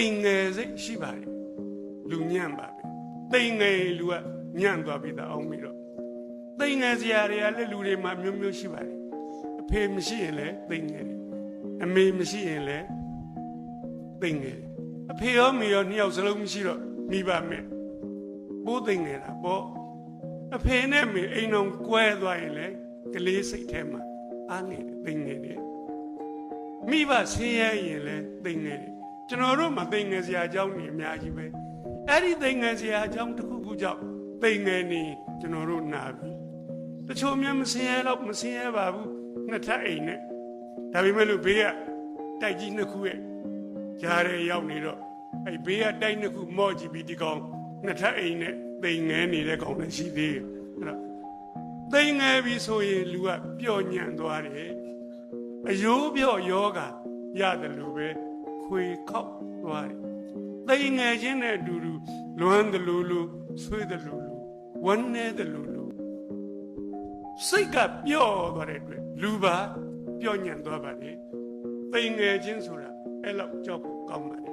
သိငယ်စိတ်ရှိပါတယ်လူညံ့ပါပဲသိငယ်လူကညံ့သွားပြီတော့အောင်ပြီတော့သိငယ်စရာတွေကလည်းလူတွေမှာမျိုးမျိုးရှိပါတယ်အဖေမရှိရင်လည်းသိငယ်တယ်အမေမရှိရင်လည်းသိငယ်တယ်အဖေရောမေရောနှစ်ယောက်စလုံးမရှိတော့မိဘမယ်ပိုးသိငယ်တာပေါ့အဖေနဲ့မေအိမ်တော်ကွဲသွားရင်လည်းကလေးစိတ်ထဲမှာအားနေတယ်သိငယ်တယ်မိဘဆင်းရဲရင်လည်းသိငယ်တယ်ကျွန်တော်တို့မှာသိငယ်စရာအကြောင်းတွေအများကြီးပဲအဲ့ဒီသိငယ်စရာအကြောင်းတစ်ခုခုကြောင့်သိငယ်နေကျွန်တော်တို့နာပြီတချို့များမဆင်းရဲတော့မဆင်းရဲပါဘူးနှစ်ထပ်အိမ်နဲ့ဒါပေမဲ့လို့ဘေးကတိုက်ကြီးနှစ်ခုရဲ့ကြားရဲရောက်နေတော့အဲ့ဘေးကတိုက်နှစ်ခုမော့ကြည့်ပြီးဒီကောင်နှစ်ထပ်အိမ်နဲ့သိငယ်နေတဲ့ကောင်လည်းရှိသေးတယ်အဲ့တော့သိငယ်ပြီဆိုရင်လူကပျော့ညံ့သွားတယ်အယိုးပြော့ယောဂရတယ်လို့ပဲခွေခောက်သွားတယ်သိငယ်ချင်းနဲ့အတူတူလွမ်းတယ်လို့ဆွေးတယ်လို့ဝမ်းနေတယ်လို့စိတ်ကပျော့သွားတဲ့အတွက်လူပါပျော့ညံ့သွားပါလေသိငယ်ချင်းဆိုတာအဲ့လောက်ကြောက်ဖို့ကောင်းပါတယ်